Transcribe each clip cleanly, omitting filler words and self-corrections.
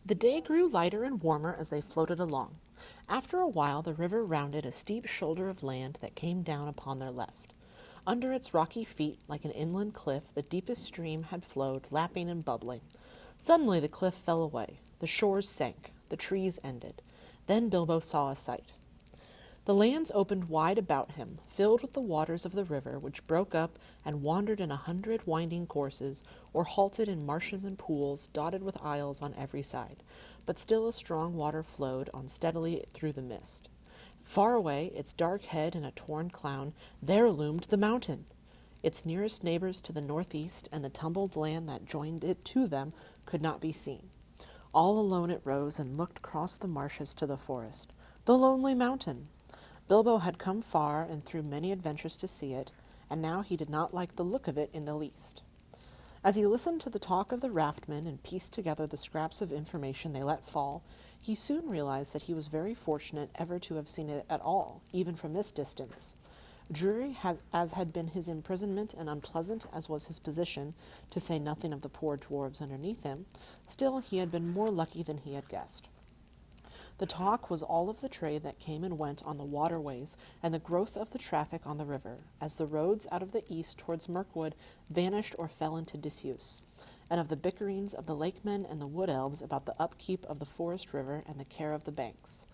The day grew lighter and warmer as they floated along. After a while, the river rounded a steep shoulder of land that came down upon their left. Under its rocky feet, like an inland cliff, the deepest stream had flowed, lapping and bubbling. Suddenly the cliff fell away. The shores sank. The trees ended. Then Bilbo saw a sight. The lands opened wide about him, filled with the waters of the river, which broke up and wandered in 100 winding courses, or halted in marshes and pools, dotted with isles on every side. But still a strong water flowed on steadily through the mist. Far away, its dark head in a torn crown, there loomed the mountain. Its nearest neighbors to the northeast and the tumbled land that joined it to them could not be seen. All alone it rose and looked across the marshes to the forest. The lonely mountain! Bilbo had come far and through many adventures to see it, and now he did not like the look of it in the least. As he listened to the talk of the raftmen and pieced together the scraps of information they let fall, he soon realized that he was very fortunate ever to have seen it at all, even from this distance. Dreary as had been his imprisonment and unpleasant as was his position, to say nothing of the poor dwarves underneath him, still he had been more lucky than he had guessed. The talk was all of the trade that came and went on the waterways and the growth of the traffic on the river, as the roads out of the east towards Mirkwood vanished or fell into disuse, and of the bickerings of the lakemen and the wood elves about the upkeep of the forest river and the care of the banks.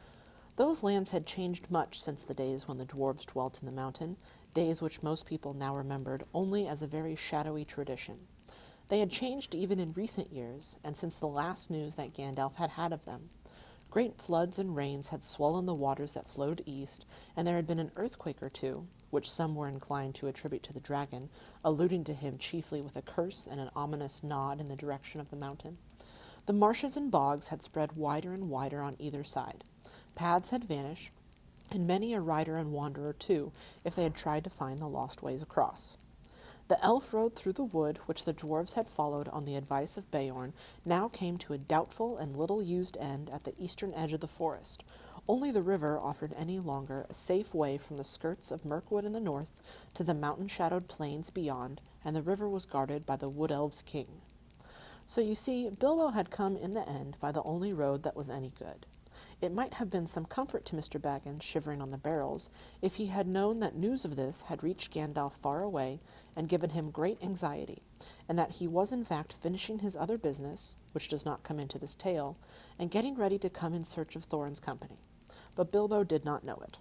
Those lands had changed much since the days when the dwarves dwelt in the mountain, days which most people now remembered only as a very shadowy tradition. They had changed even in recent years, and since the last news that Gandalf had had of them. Great floods and rains had swollen the waters that flowed east, and there had been an earthquake or two, which some were inclined to attribute to the dragon, alluding to him chiefly with a curse and an ominous nod in the direction of the mountain. The marshes and bogs had spread wider and wider on either side. Paths had vanished, and many a rider and wanderer, too, if they had tried to find the lost ways across. The elf road through the wood, which the dwarves had followed on the advice of Beorn, now came to a doubtful and little-used end at the eastern edge of the forest. Only the river offered any longer a safe way from the skirts of Mirkwood in the north to the mountain-shadowed plains beyond, and the river was guarded by the Wood Elves' king. So you see, Bilbo had come in the end by the only road that was any good. It might have been some comfort to Mr. Baggins, shivering on the barrels, if he had known that news of this had reached Gandalf far away and given him great anxiety, and that he was in fact finishing his other business, which does not come into this tale, and getting ready to come in search of Thorin's company. But Bilbo did not know it.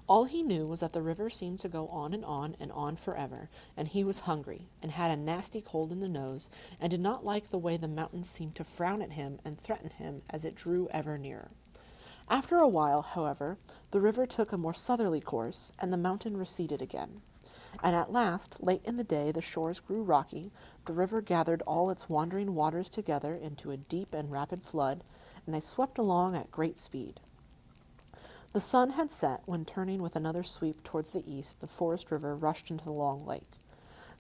All he knew was that the river seemed to go on and on forever, and he was hungry, and had a nasty cold in the nose, and did not like the way the mountains seemed to frown at him and threaten him as it drew ever nearer. After a while, however, the river took a more southerly course, and the mountain receded again. And at last, late in the day, the shores grew rocky, the river gathered all its wandering waters together into a deep and rapid flood, and they swept along at great speed. The sun had set when, turning with another sweep towards the east, the forest river rushed into the long lake.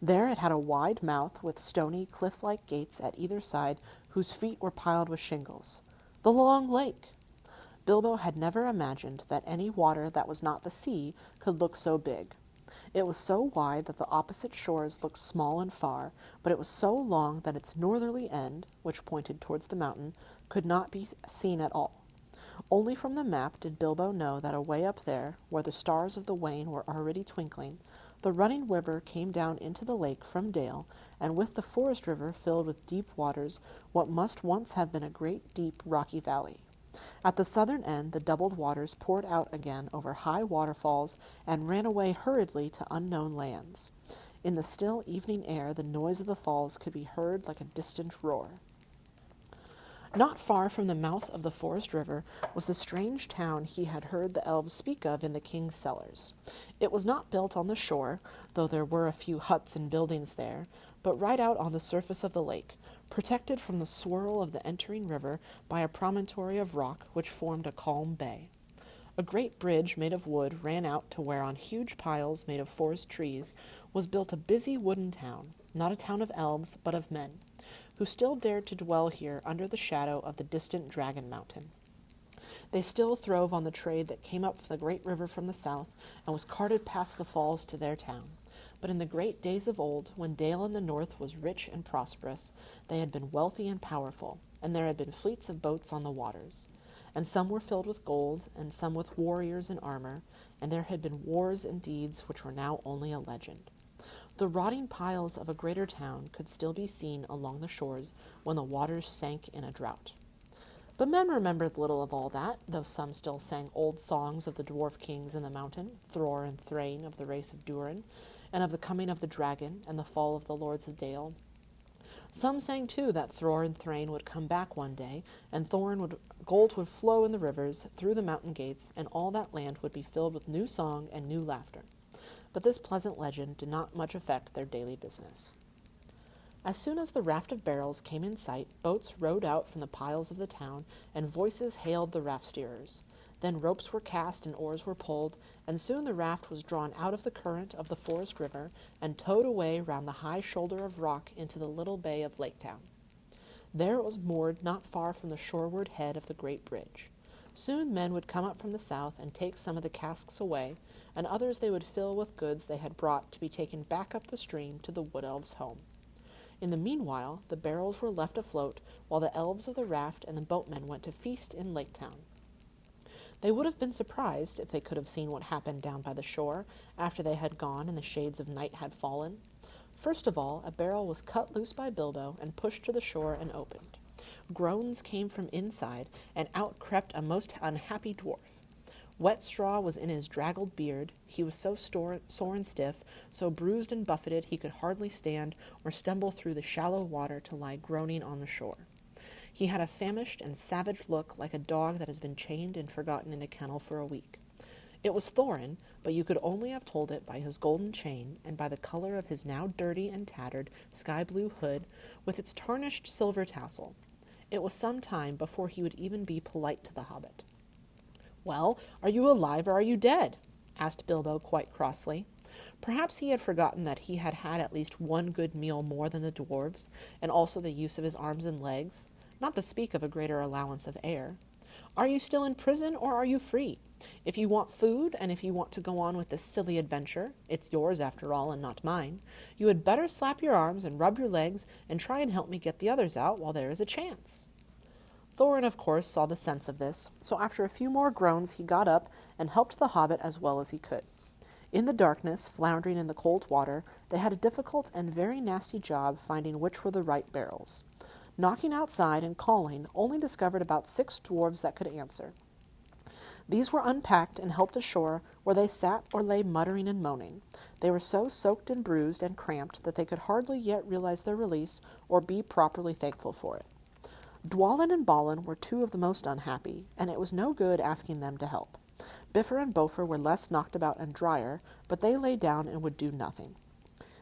There it had a wide mouth with stony, cliff-like gates at either side, whose feet were piled with shingles. The long lake! Bilbo had never imagined that any water that was not the sea could look so big. It was so wide that the opposite shores looked small and far, but it was so long that its northerly end, which pointed towards the mountain, could not be seen at all. Only from the map did Bilbo know that away up there, where the stars of the Wain were already twinkling, the running river came down into the lake from Dale, and with the forest river filled with deep waters what must once have been a great deep rocky valley. At the southern end the doubled waters poured out again over high waterfalls and ran away hurriedly to unknown lands. In the still evening air the noise of the falls could be heard like a distant roar. Not far from the mouth of the forest river was the strange town he had heard the elves speak of in the king's cellars. It was not built on the shore, though there were a few huts and buildings there, but right out on the surface of the lake, protected from the swirl of the entering river by a promontory of rock which formed a calm bay. A great bridge made of wood ran out to where on huge piles made of forest trees was built a busy wooden town, not a town of elves, but of men, who still dared to dwell here under the shadow of the distant Dragon Mountain. They still throve on the trade that came up the great river from the south and was carted past the falls to their town. But in the great days of old, when Dale in the north was rich and prosperous, they had been wealthy and powerful, and there had been fleets of boats on the waters. And some were filled with gold, and some with warriors in armor, and there had been wars and deeds which were now only a legend. The rotting piles of a greater town could still be seen along the shores when the waters sank in a drought. But men remembered little of all that, though some still sang old songs of the dwarf kings in the mountain, Thror and Thrain of the race of Durin, and of the coming of the dragon and the fall of the lords of Dale. Some sang, too, that Thror and Thrain would come back one day, and gold would flow in the rivers through the mountain gates, and all that land would be filled with new song and new laughter. But this pleasant legend did not much affect their daily business. As soon as the raft of barrels came in sight, boats rowed out from the piles of the town, and voices hailed the raft steerers. Then ropes were cast and oars were pulled, and soon the raft was drawn out of the current of the forest river and towed away round the high shoulder of rock into the little bay of Laketown. There it was moored not far from the shoreward head of the great bridge. Soon men would come up from the south and take some of the casks away, and others they would fill with goods they had brought to be taken back up the stream to the wood elves' home. In the meanwhile, the barrels were left afloat, while the elves of the raft and the boatmen went to feast in Laketown. They would have been surprised if they could have seen what happened down by the shore after they had gone and the shades of night had fallen. First of all, a barrel was cut loose by Bilbo and pushed to the shore and opened. Groans came from inside, and out crept a most unhappy dwarf. Wet straw was in his draggled beard. He was so sore and stiff, so bruised and buffeted he could hardly stand or stumble through the shallow water to lie groaning on the shore. He had a famished and savage look, like a dog that has been chained and forgotten in a kennel for a week. It was Thorin, but you could only have told it by his golden chain and by the color of his now dirty and tattered sky-blue hood with its tarnished silver tassel. It was some time before he would even be polite to the hobbit. "Well, are you alive or are you dead?" asked Bilbo quite crossly. Perhaps he had forgotten that he had had at least one good meal more than the dwarves, and also the use of his arms and legs, not to speak of a greater allowance of air. "Are you still in prison or are you free? If you want food, and if you want to go on with this silly adventure, it's yours after all and not mine, you had better slap your arms and rub your legs and try and help me get the others out while there is a chance." Thorin, of course, saw the sense of this, so after a few more groans he got up and helped the hobbit as well as he could. In the darkness, floundering in the cold water, they had a difficult and very nasty job finding which were the right barrels. Knocking outside and calling, only discovered about 6 dwarves that could answer. These were unpacked and helped ashore, where they sat or lay muttering and moaning. They were so soaked and bruised and cramped that they could hardly yet realize their release or be properly thankful for it. Dwalin and Balin were 2 of the most unhappy, and it was no good asking them to help. Bifur and Bofer were less knocked about and drier, but they lay down and would do nothing.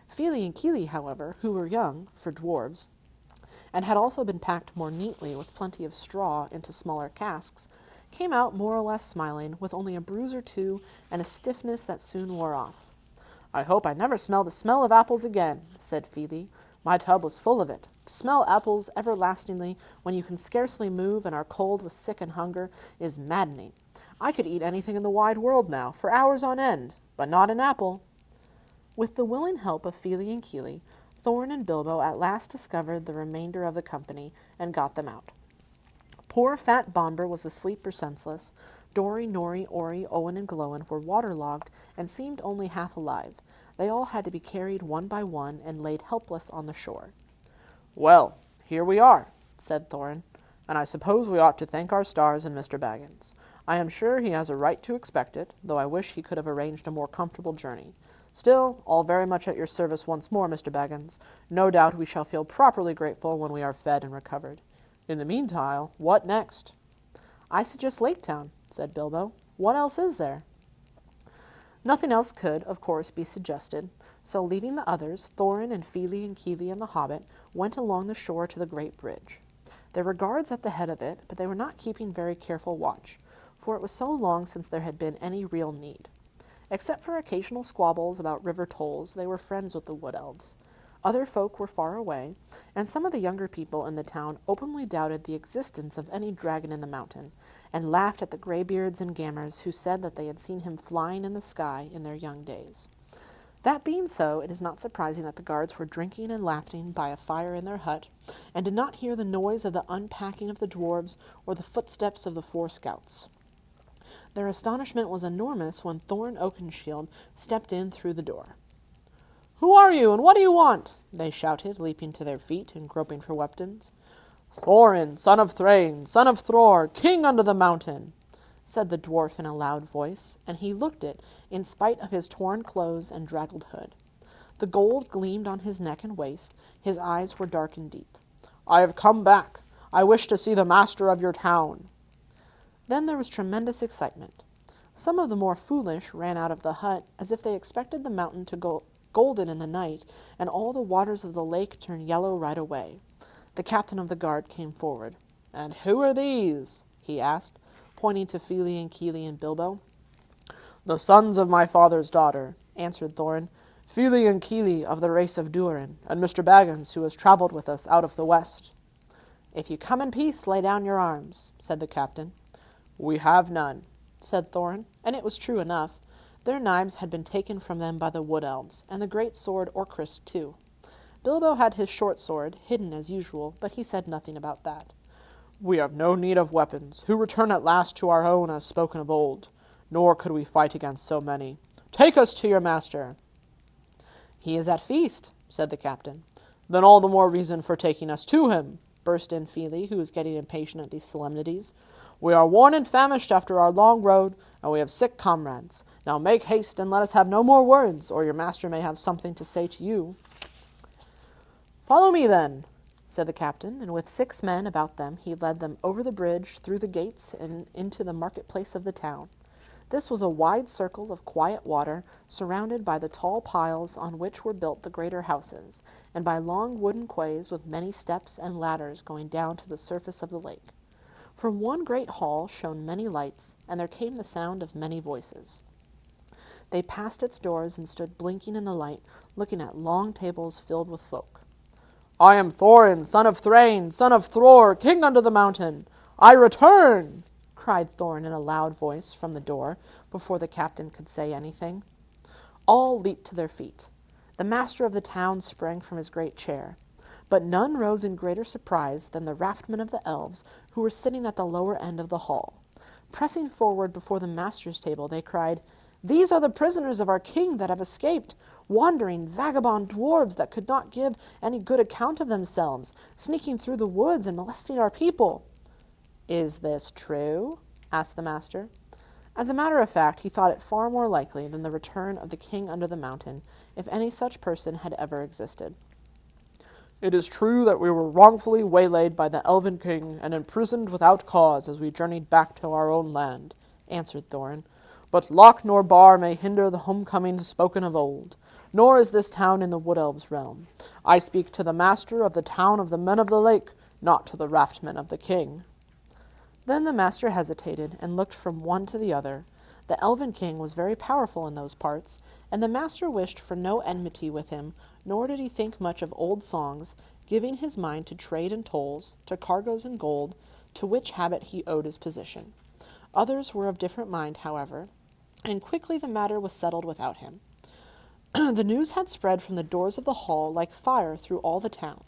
Fili and Kili, however, who were young, for dwarves, and had also been packed more neatly with plenty of straw into smaller casks, came out more or less smiling, with only a bruise or 2 and a stiffness that soon wore off. "I hope I never smell the smell of apples again," said Fili. "My tub was full of it. To smell apples everlastingly when you can scarcely move and are cold with sick and hunger is maddening. I could eat anything in the wide world now, for hours on end, but not an apple." With the willing help of Fili and Kili, Thorin and Bilbo at last discovered the remainder of the company and got them out. Poor fat Bombur was asleep or senseless. Dori, Nori, Ori, Owen, and Glóin were waterlogged and seemed only half alive. They all had to be carried one by one and laid helpless on the shore. "Well, here we are," said Thorin, "and I suppose we ought to thank our stars and Mr. Baggins. I am sure he has a right to expect it, though I wish he could have arranged a more comfortable journey. Still, all very much at your service once more, Mr. Baggins. No doubt we shall feel properly grateful when we are fed and recovered. In the meantime, what next?" "I suggest Laketown," said Bilbo. "What else is there?" Nothing else could, of course, be suggested, so leading the others, Thorin and Fili and Kili and the hobbit went along the shore to the great bridge. There were guards at the head of it, but they were not keeping very careful watch, for it was so long since there had been any real need. Except for occasional squabbles about river tolls, they were friends with the wood elves. Other folk were far away, and some of the younger people in the town openly doubted the existence of any dragon in the mountain, and laughed at the greybeards and gammers who said that they had seen him flying in the sky in their young days. That being so, it is not surprising that the guards were drinking and laughing by a fire in their hut, and did not hear the noise of the unpacking of the dwarves or the footsteps of the 4 scouts. Their astonishment was enormous when Thorin Oakenshield stepped in through the door. "Who are you, and what do you want?" they shouted, leaping to their feet and groping for weapons. "Thorin, son of Thrain, son of Thror, king under the mountain," said the dwarf in a loud voice, and he looked it, in spite of his torn clothes and draggled hood. The gold gleamed on his neck and waist, his eyes were dark and deep. "I have come back. I wish to see the master of your town." Then there was tremendous excitement. Some of the more foolish ran out of the hut, as if they expected the mountain to go golden in the night, and all the waters of the lake turn yellow right away. The captain of the guard came forward. "And who are these?" he asked, pointing to Fili and Kili and Bilbo. "The sons of my father's daughter," answered Thorin. "Fili and Kili of the race of Durin, and Mr. Baggins, who has travelled with us out of the west." "If you come in peace, lay down your arms," said the captain. "We have none," said Thorin, and it was true enough. Their knives had been taken from them by the wood elves, and the great sword Orcrist too. Bilbo had his short sword, hidden as usual, but he said nothing about that. "We have no need of weapons, who return at last to our own as spoken of old, nor could we fight against so many. Take us to your master." "He is at feast," said the captain. "Then all the more reason for taking us to him," burst in Fili, who was getting impatient at these solemnities. "We are worn and famished after our long road, and we have sick comrades. Now make haste, and let us have no more words, or your master may have something to say to you." "Follow me, then," said the captain, and with 6 men about them he led them over the bridge, through the gates, and into the marketplace of the town. This was a wide circle of quiet water, surrounded by the tall piles on which were built the greater houses, and by long wooden quays with many steps and ladders going down to the surface of the lake. From one great hall shone many lights, and there came the sound of many voices. They passed its doors and stood blinking in the light, looking at long tables filled with folk. "I am Thorin, son of Thrain, son of Thror, king under the mountain. I return!" cried Thorin in a loud voice from the door, before the captain could say anything. All leaped to their feet. The master of the town sprang from his great chair. But none rose in greater surprise than the raftmen of the elves, who were sitting at the lower end of the hall. Pressing forward before the master's table, they cried, "These are the prisoners of our king that have escaped, wandering, vagabond dwarves that could not give any good account of themselves, sneaking through the woods and molesting our people." "Is this true?" asked the master. As a matter of fact, he thought it far more likely than the return of the king under the mountain, if any such person had ever existed. "It is true that we were wrongfully waylaid by the elven king and imprisoned without cause as we journeyed back to our own land," answered Thorin. "But lock nor bar may hinder the homecoming spoken of old, nor is this town in the wood elves' realm. I speak to the master of the town of the men of the lake, not to the raftmen of the king." Then the master hesitated and looked from one to the other. The elven king was very powerful in those parts, and the master wished for no enmity with him, nor did he think much of old songs, giving his mind to trade and tolls, to cargoes and gold, to which habit he owed his position. Others were of different mind, however, and quickly the matter was settled without him. The news had spread from the doors of the hall like fire through all the town.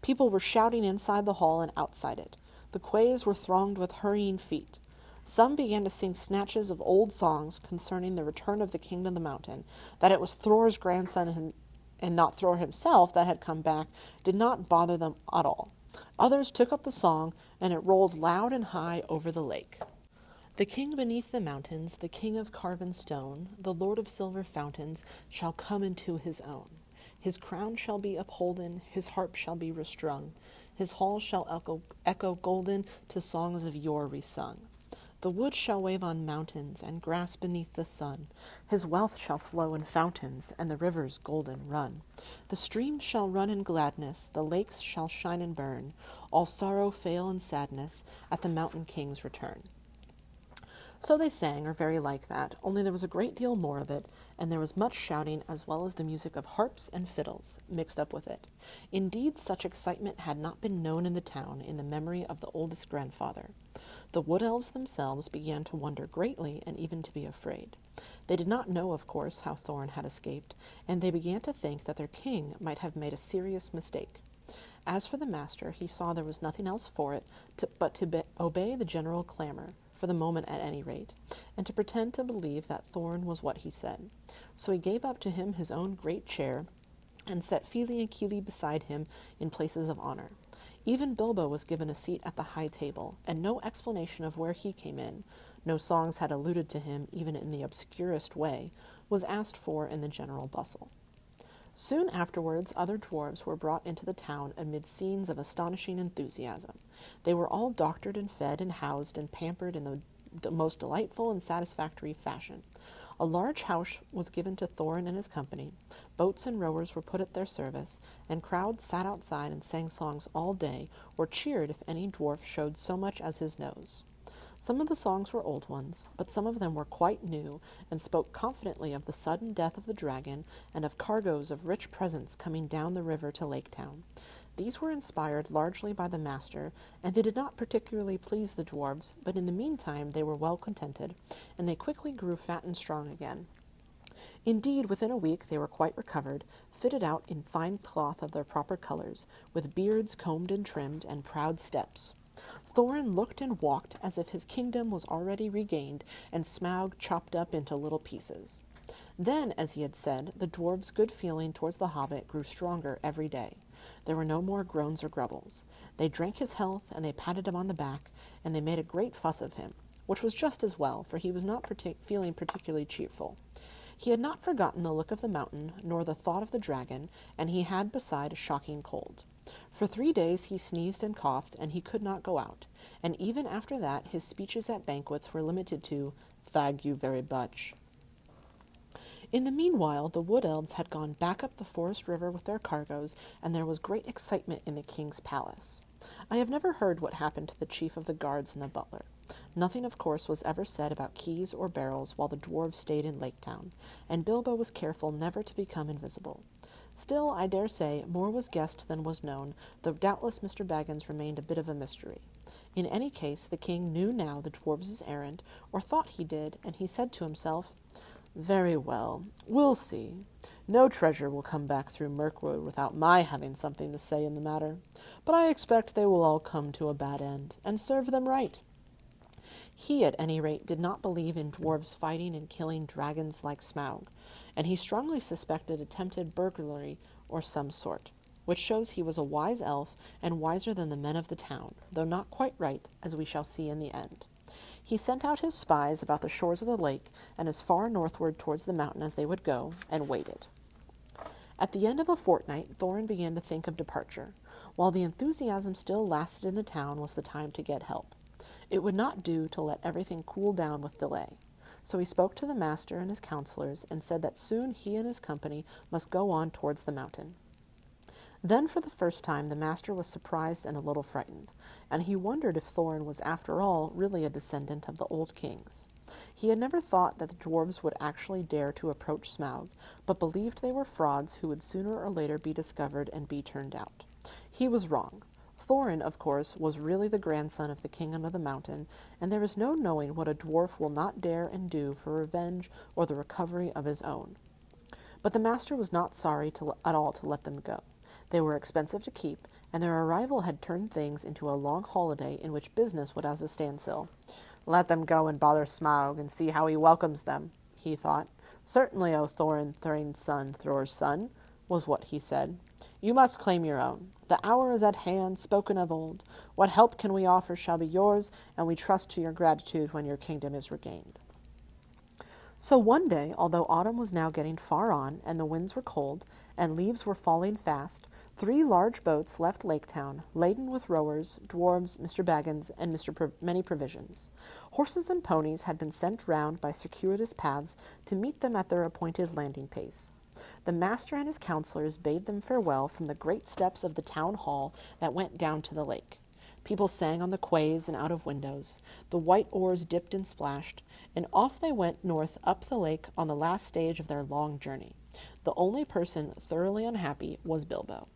People were shouting inside the hall and outside it. The quays were thronged with hurrying feet. Some began to sing snatches of old songs concerning the return of the king to the mountain, that it was Thror's grandson and not Thror himself that had come back, did not bother them at all. Others took up the song, and it rolled loud and high over the lake. "The king beneath the mountains, the king of carven stone, the lord of silver fountains, shall come into his own. His crown shall be upholden, his harp shall be restrung, his halls shall echo golden to songs of yore resung. The wood shall wave on mountains, and grass beneath the sun. His wealth shall flow in fountains, and the rivers golden run. The streams shall run in gladness, the lakes shall shine and burn, all sorrow fail and sadness at the mountain king's return." So they sang, or very like that, only there was a great deal more of it, and there was much shouting as well as the music of harps and fiddles mixed up with it. Indeed, such excitement had not been known in the town in the memory of the oldest grandfather. The wood elves themselves began to wonder greatly and even to be afraid. They did not know, of course, how Thorin had escaped, and they began to think that their king might have made a serious mistake. As for the master, he saw there was nothing else for it but to obey the general clamor, for the moment at any rate, and to pretend to believe that Thorin was what he said. So he gave up to him his own great chair, and set Fili and Kili beside him in places of honor. Even Bilbo was given a seat at the high table, and no explanation of where he came in, no songs had alluded to him even in the obscurest way, was asked for in the general bustle. Soon afterwards, other dwarves were brought into the town amid scenes of astonishing enthusiasm. They were all doctored and fed and housed and pampered in the most delightful and satisfactory fashion. A large house was given to Thorin and his company, boats and rowers were put at their service, and crowds sat outside and sang songs all day, or cheered if any dwarf showed so much as his nose. Some of the songs were old ones, but some of them were quite new, and spoke confidently of the sudden death of the dragon, and of cargoes of rich presents coming down the river to Lake Town. These were inspired largely by the master, and they did not particularly please the dwarves, but in the meantime they were well contented, and they quickly grew fat and strong again. Indeed, within a week they were quite recovered, fitted out in fine cloth of their proper colors, with beards combed and trimmed, and proud steps. Thorin looked and walked as if his kingdom was already regained, and Smaug chopped up into little pieces. Then, as he had said, the dwarves' good feeling towards the hobbit grew stronger every day. There were no more groans or grumbles. They drank his health, and they patted him on the back, and they made a great fuss of him, which was just as well, for he was not feeling particularly cheerful. He had not forgotten the look of the mountain, nor the thought of the dragon, and he had beside a shocking cold. For 3 days he sneezed and coughed, and he could not go out, and even after that his speeches at banquets were limited to, "Thank you very much." In the meanwhile, the wood elves had gone back up the forest river with their cargoes, and there was great excitement in the king's palace. I have never heard what happened to the chief of the guards and the butler. Nothing, of course, was ever said about keys or barrels while the dwarves stayed in Lake Town, and Bilbo was careful never to become invisible. Still, I dare say, more was guessed than was known, though doubtless Mr. Baggins remained a bit of a mystery. In any case, the king knew now the dwarves' errand, or thought he did, and he said to himself, "Very well, we'll see. No treasure will come back through Mirkwood without my having something to say in the matter, but I expect they will all come to a bad end, and serve them right." He, at any rate, did not believe in dwarves fighting and killing dragons like Smaug, and he strongly suspected attempted burglary or some sort, which shows he was a wise elf and wiser than the men of the town, though not quite right, as we shall see in the end. He sent out his spies about the shores of the lake and as far northward towards the mountain as they would go, and waited. At the end of a fortnight, Thorin began to think of departure. While the enthusiasm still lasted in the town was the time to get help. It would not do to let everything cool down with delay. So he spoke to the master and his counselors, and said that soon he and his company must go on towards the mountain. Then for the first time the master was surprised and a little frightened, and he wondered if Thorin was after all really a descendant of the old kings. He had never thought that the dwarves would actually dare to approach Smaug, but believed they were frauds who would sooner or later be discovered and be turned out. He was wrong. Thorin, of course, was really the grandson of the king under the mountain, and there is no knowing what a dwarf will not dare and do for revenge or the recovery of his own. But the master was not sorry at all to let them go. They were expensive to keep, and their arrival had turned things into a long holiday in which business was at a standstill. "Let them go and bother Smaug, and see how he welcomes them," he thought. "Certainly, O Thorin, Thrain's son, Thror's son," was what he said. "You must claim your own. The hour is at hand, spoken of old. What help can we offer shall be yours, and we trust to your gratitude when your kingdom is regained." So one day, although autumn was now getting far on, and the winds were cold, and leaves were falling fast, 3 large boats left Lake Town, laden with rowers, dwarves, Mr. Baggins, and many provisions. Horses and ponies had been sent round by circuitous paths to meet them at their appointed landing place. The master and his counselors bade them farewell from the great steps of the town hall that went down to the lake. People sang on the quays and out of windows. The white oars dipped and splashed, and off they went north up the lake on the last stage of their long journey. The only person thoroughly unhappy was Bilbo.